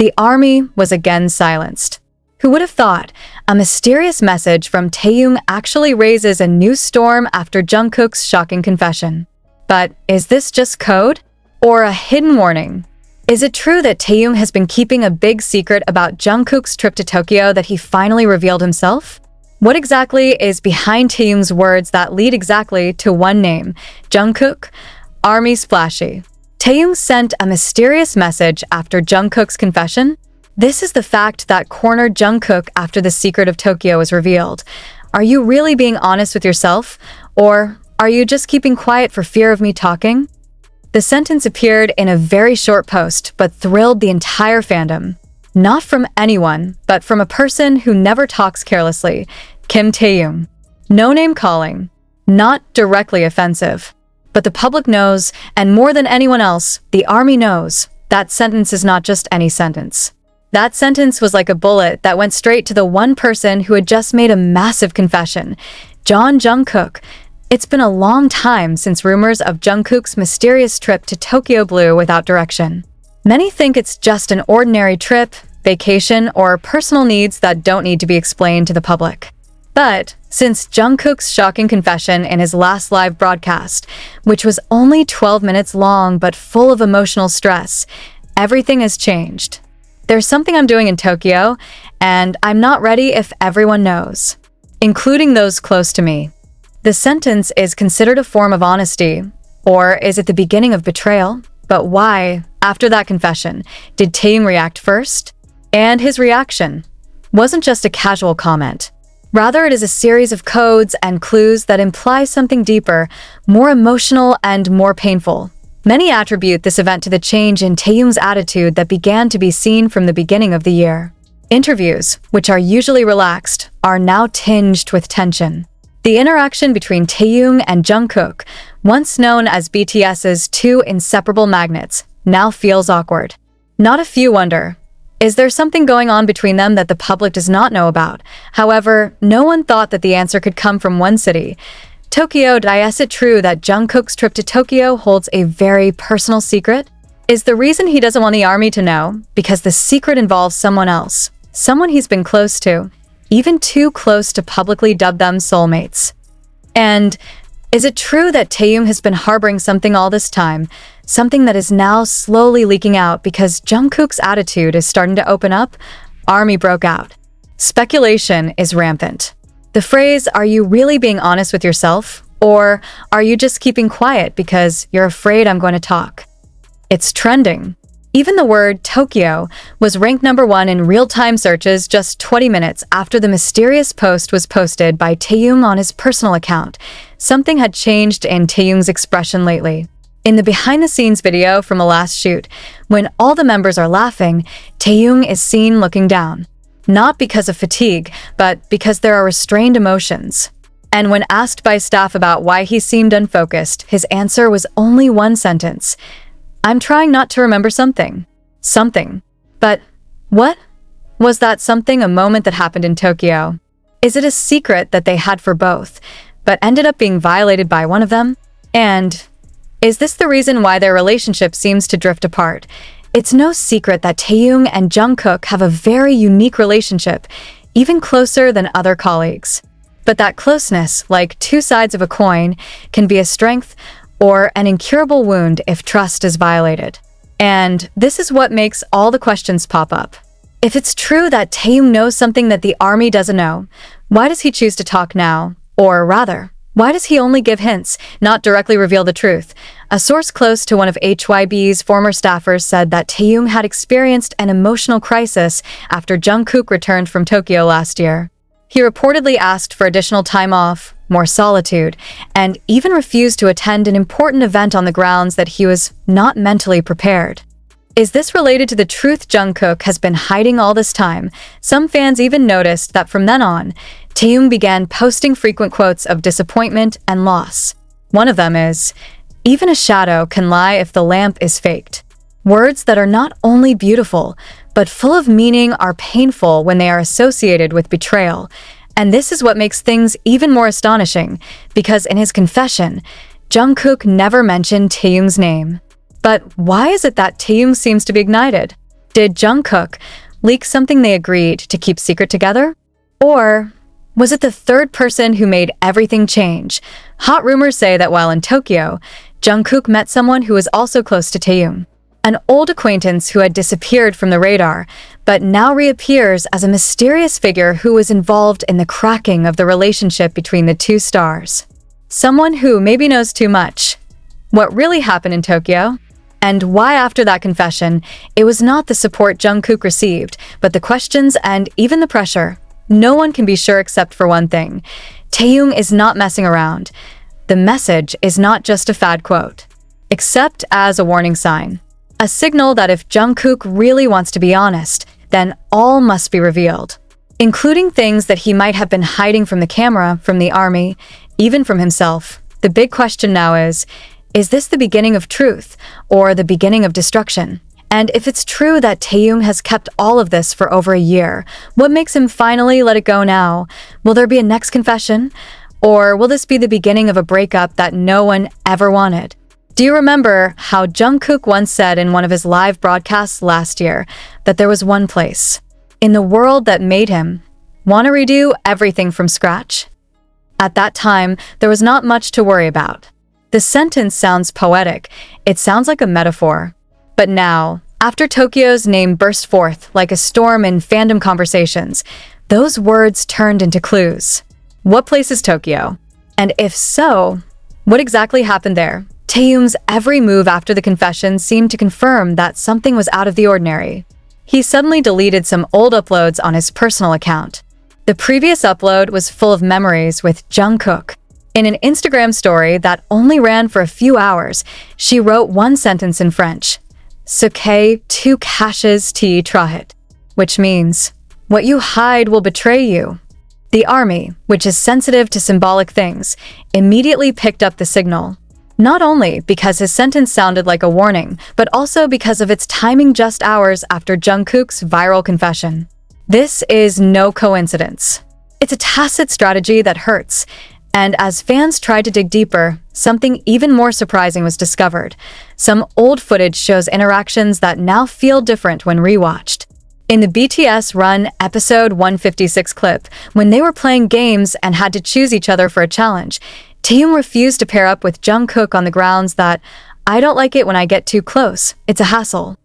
The army was again silenced. Who would have thought? A mysterious message from Taehyung actually raises a new storm after Jungkook's shocking confession. But is this just code? Or a hidden warning? Is it true that Taehyung has been keeping a big secret about Jungkook's trip to Tokyo that he finally revealed himself? What exactly is behind Taehyung's words that lead exactly to one name, Jungkook? Army splashy. Taehyung sent a mysterious message after Jungkook's confession? This is the fact that cornered Jungkook after the secret of Tokyo was revealed. Are you really being honest with yourself? Or are you just keeping quiet for fear of me talking? The sentence appeared in a very short post, but thrilled the entire fandom. Not from anyone, but from a person who never talks carelessly, Kim Taehyung. No name calling. Not directly offensive. But the public knows, and more than anyone else, the army knows, that sentence is not just any sentence. That sentence was like a bullet that went straight to the one person who had just made a massive confession, Jungkook. It's been a long time since rumors of Jungkook's mysterious trip to Tokyo blew without direction. Many think it's just an ordinary trip, vacation, or personal needs that don't need to be explained to the public. But since Jungkook's shocking confession in his last live broadcast, which was only 12 minutes long but full of emotional stress, everything has changed. There's something I'm doing in Tokyo, and I'm not ready if everyone knows, including those close to me. The sentence is considered a form of honesty, or is it the beginning of betrayal? But why, after that confession, did Taehyung react first? And his reaction wasn't just a casual comment. Rather, it is a series of codes and clues that imply something deeper, more emotional and more painful. Many attribute this event to the change in Taehyung's attitude that began to be seen from the beginning of the year. Interviews, which are usually relaxed, are now tinged with tension. The interaction between Taehyung and Jungkook, once known as BTS's two inseparable magnets, now feels awkward. Not a few wonder, is there something going on between them that the public does not know about? However, no one thought that the answer could come from one city. Tokyo. Is it true that Jungkook's trip to Tokyo holds a very personal secret? Is the reason he doesn't want the army to know because the secret involves someone else, someone he's been close to, even too close to publicly dub them soulmates? And is it true that Taehyung has been harboring something all this time, something that is now slowly leaking out because Jungkook's attitude is starting to open up? Army broke out. Speculation is rampant. The phrase, "Are you really being honest with yourself?" or "Are you just keeping quiet because you're afraid I'm going to talk?" It's trending. Even the word Tokyo was ranked #1 in real-time searches just 20 minutes after the mysterious post was posted by Taehyung on his personal account. Something had changed in Taehyung's expression lately. In the behind-the-scenes video from a last shoot, when all the members are laughing, Taehyung is seen looking down. Not because of fatigue, but because there are restrained emotions. And when asked by staff about why he seemed unfocused, his answer was only one sentence. "I'm trying not to remember something." Something. But what? Was that something a moment that happened in Tokyo? Is it a secret that they had for both, but ended up being violated by one of them? And is this the reason why their relationship seems to drift apart? It's no secret that Taehyung and Jungkook have a very unique relationship, even closer than other colleagues. But that closeness, like two sides of a coin, can be a strength or an incurable wound if trust is violated. And this is what makes all the questions pop up. If it's true that Taehyung knows something that the army doesn't know, why does he choose to talk now? Or rather, why does he only give hints, not directly reveal the truth? A source close to one of HYB's former staffers said that Taehyung had experienced an emotional crisis after Jungkook returned from Tokyo last year. He reportedly asked for additional time off, more solitude, and even refused to attend an important event on the grounds that he was not mentally prepared. Is this related to the truth Jungkook has been hiding all this time? Some fans even noticed that from then on, Taehyung began posting frequent quotes of disappointment and loss. One of them is, "Even a shadow can lie if the lamp is faked." Words that are not only beautiful, but full of meaning are painful when they are associated with betrayal. And this is what makes things even more astonishing, because in his confession, Jungkook never mentioned Taehyung's name. But why is it that Taehyung seems to be ignited? Did Jungkook leak something they agreed to keep secret together? Or was it the third person who made everything change? Hot rumors say that while in Tokyo, Jungkook met someone who was also close to Taehyung, an old acquaintance who had disappeared from the radar, but now reappears as a mysterious figure who was involved in the cracking of the relationship between the two stars. Someone who maybe knows too much. What really happened in Tokyo? And why after that confession, it was not the support Jungkook received, but the questions and even the pressure. No one can be sure except for one thing. Taehyung is not messing around. The message is not just a fad quote, except as a warning sign. A signal that if Jungkook really wants to be honest, then all must be revealed, including things that he might have been hiding from the camera, from the army, even from himself. The big question now is this the beginning of truth or the beginning of destruction? And if it's true that Taehyung has kept all of this for over a year, what makes him finally let it go now? Will there be a next confession? Or will this be the beginning of a breakup that no one ever wanted? Do you remember how Jungkook once said in one of his live broadcasts last year that there was one place in the world that made him want to redo everything from scratch? At that time, there was not much to worry about. The sentence sounds poetic. It sounds like a metaphor. But now, after Tokyo's name burst forth like a storm in fandom conversations, those words turned into clues. What place is Tokyo? And if so, what exactly happened there? Taehyung's every move after the confession seemed to confirm that something was out of the ordinary. He suddenly deleted some old uploads on his personal account. The previous upload was full of memories with Jungkook. In an Instagram story that only ran for a few hours, she wrote one sentence in French, "Ce que tu caches te trahit," which means, "What you hide will betray you." The army, which is sensitive to symbolic things, immediately picked up the signal. Not only because his sentence sounded like a warning, but also because of its timing just hours after Jungkook's viral confession. This is no coincidence. It's a tacit strategy that hurts. And as fans tried to dig deeper, something even more surprising was discovered. Some old footage shows interactions that now feel different when rewatched. In the BTS Run episode 156 clip, when they were playing games and had to choose each other for a challenge, Taehyung refused to pair up with Jungkook on the grounds that, "I don't like it when I get too close. It's a hassle."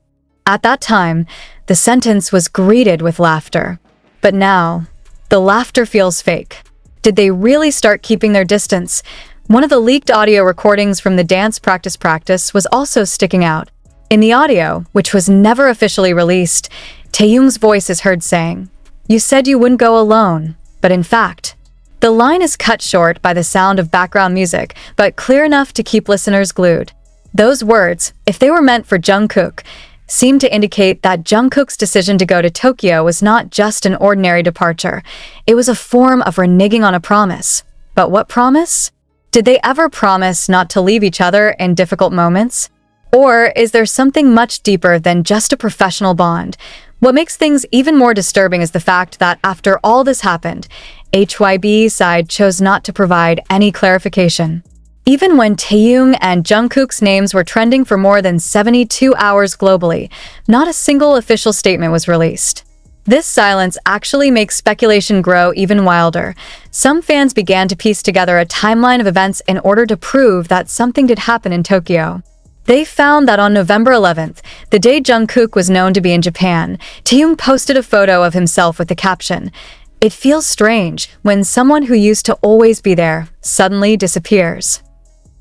At that time, the sentence was greeted with laughter. But now, the laughter feels fake. Did they really start keeping their distance? One of the leaked audio recordings from the dance practice was also sticking out. In the audio, which was never officially released, Taehyung's voice is heard saying, "You said you wouldn't go alone, but in fact..." The line is cut short by the sound of background music, but clear enough to keep listeners glued. Those words, if they were meant for Jungkook, seem to indicate that Jungkook's decision to go to Tokyo was not just an ordinary departure. It was a form of reneging on a promise. But what promise? Did they ever promise not to leave each other in difficult moments? Or is there something much deeper than just a professional bond? What makes things even more disturbing is the fact that after all this happened, HYB's side chose not to provide any clarification. Even when Taehyung and Jungkook's names were trending for more than 72 hours globally, not a single official statement was released. This silence actually makes speculation grow even wilder. Some fans began to piece together a timeline of events in order to prove that something did happen in Tokyo. They found that on November 11th, the day Jungkook was known to be in Japan, Taehyung posted a photo of himself with the caption, "It feels strange when someone who used to always be there suddenly disappears."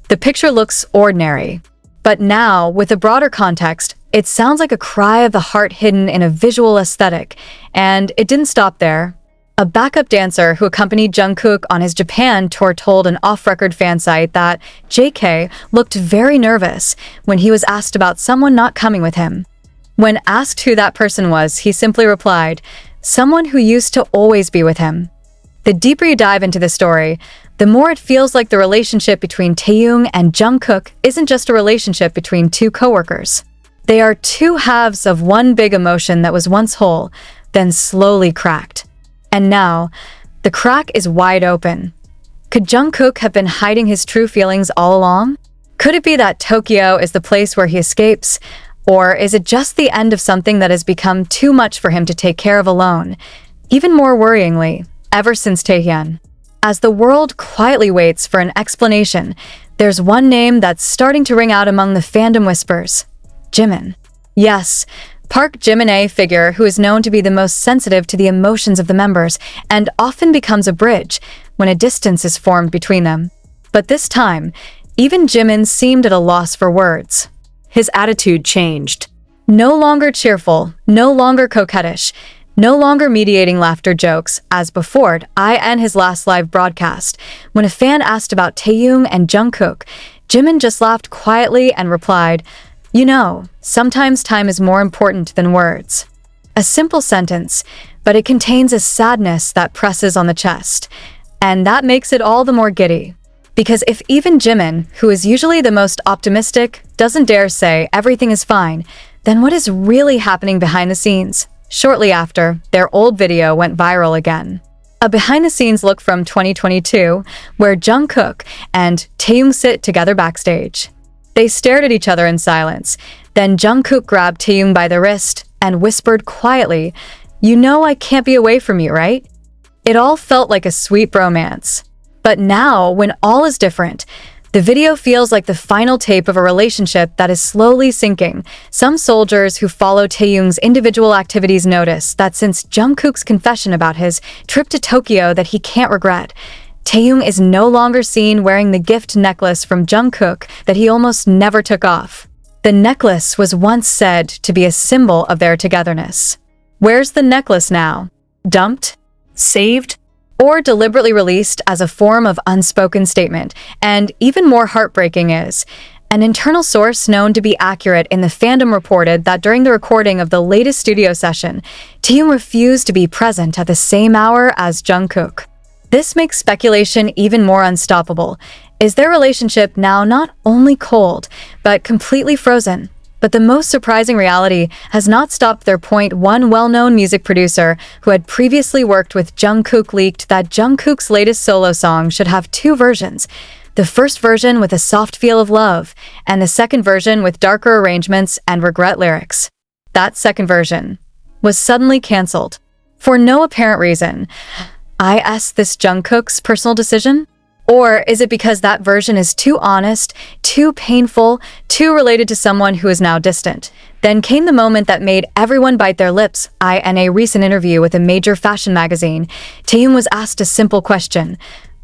The picture looks ordinary. But now, with a broader context, it sounds like a cry of the heart hidden in a visual aesthetic. And it didn't stop there. A backup dancer who accompanied Jungkook on his Japan tour told an off-record fan site that JK looked very nervous when he was asked about someone not coming with him. When asked who that person was, he simply replied, "Someone who used to always be with him." The deeper you dive into the story, the more it feels like the relationship between Taehyung and Jungkook isn't just a relationship between two coworkers. They are two halves of one big emotion that was once whole, then slowly cracked. And now, the crack is wide open. Could Jungkook have been hiding his true feelings all along? Could it be that Tokyo is the place where he escapes, Or is it just the end of something that has become too much for him to take care of alone? Even more worryingly, ever since Taehyung. As the world quietly waits for an explanation, there's one name that's starting to ring out among the fandom whispers. Jimin. Yes, Park Jimin, a figure who is known to be the most sensitive to the emotions of the members and often becomes a bridge when a distance is formed between them. But this time, even Jimin seemed at a loss for words. His attitude changed. No longer cheerful, no longer coquettish, no longer mediating laughter jokes, as before in his last live broadcast. When a fan asked about Taehyung and Jungkook, Jimin just laughed quietly and replied, "You know, sometimes time is more important than words." A simple sentence, but it contains a sadness that presses on the chest. And that makes it all the more giddy. Because if even Jimin, who is usually the most optimistic, doesn't dare say everything is fine, then what is really happening behind the scenes? Shortly after, their old video went viral again. A behind-the-scenes look from 2022, where Jungkook and Taehyung sit together backstage. They stared at each other in silence. Then Jungkook grabbed Taehyung by the wrist and whispered quietly, "You know I can't be away from you, right?" It all felt like a sweet bromance. But now, when all is different, the video feels like the final tape of a relationship that is slowly sinking. Some soldiers who follow Taehyung's individual activities notice that since Jungkook's confession about his trip to Tokyo that he can't regret, Taehyung is no longer seen wearing the gift necklace from Jungkook that he almost never took off. The necklace was once said to be a symbol of their togetherness. Where's the necklace now? Dumped? Saved? Or deliberately released as a form of unspoken statement? And even more heartbreaking is, an internal source known to be accurate in the fandom reported that during the recording of the latest studio session, Taehyung refused to be present at the same hour as Jungkook. This makes speculation even more unstoppable. Is their relationship now not only cold, but completely frozen? But the most surprising reality has not stopped their point. One well-known music producer who had previously worked with Jungkook leaked that Jungkook's latest solo song should have two versions. The first version with a soft feel of love, and the second version with darker arrangements and regret lyrics. That second version was suddenly cancelled. For no apparent reason. Is this Jungkook's personal decision? Or is it because that version is too honest, too painful, too related to someone who is now distant? Then came the moment that made everyone bite their lips. In a recent interview with a major fashion magazine, Taehyung was asked a simple question.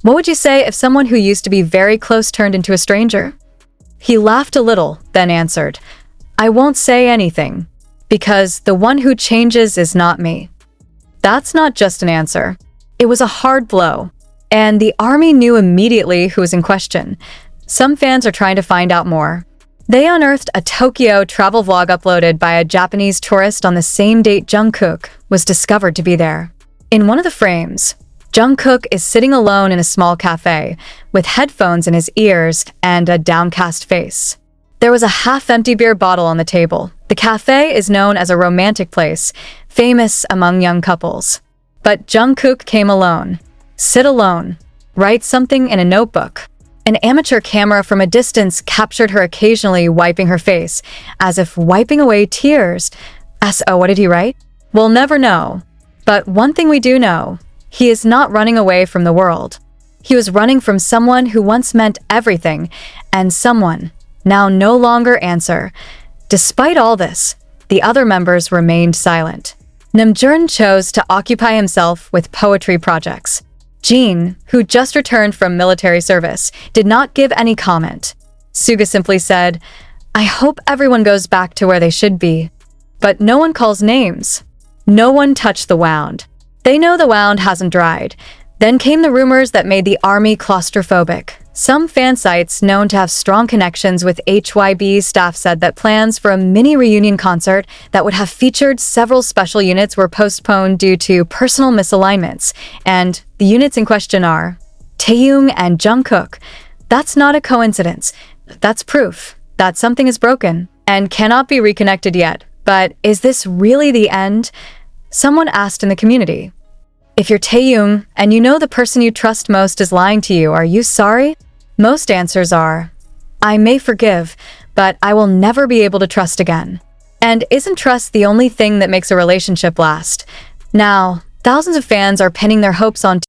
What would you say if someone who used to be very close turned into a stranger? He laughed a little, then answered, "I won't say anything, because the one who changes is not me." That's not just an answer. It was a hard blow. And the army knew immediately who was in question. Some fans are trying to find out more. They unearthed a Tokyo travel vlog uploaded by a Japanese tourist on the same date Jungkook was discovered to be there. In one of the frames, Jungkook is sitting alone in a small cafe, with headphones in his ears and a downcast face. There was a half-empty beer bottle on the table. The cafe is known as a romantic place, famous among young couples. But Jungkook came alone. Sit alone. Write something in a notebook. An amateur camera from a distance captured her occasionally wiping her face, as if wiping away tears. So what did he write? We'll never know. But one thing we do know, he is not running away from the world. He was running from someone who once meant everything, and someone now no longer answer. Despite all this, the other members remained silent. Namjoon chose to occupy himself with poetry projects. Jin, who just returned from military service, did not give any comment. Suga simply said, "I hope everyone goes back to where they should be." But no one calls names. No one touched the wound. They know the wound hasn't dried. Then came the rumors that made the army claustrophobic. Some fan sites known to have strong connections with HYB staff said that plans for a mini reunion concert that would have featured several special units were postponed due to personal misalignments. And the units in question are Taehyung and Jungkook. That's not a coincidence. That's proof that something is broken and cannot be reconnected yet. But is this really the end? Someone asked in the community. If you're Taehyung and you know the person you trust most is lying to you, are you sorry? Most answers are, I may forgive, but I will never be able to trust again. And isn't trust the only thing that makes a relationship last? Now, thousands of fans are pinning their hopes on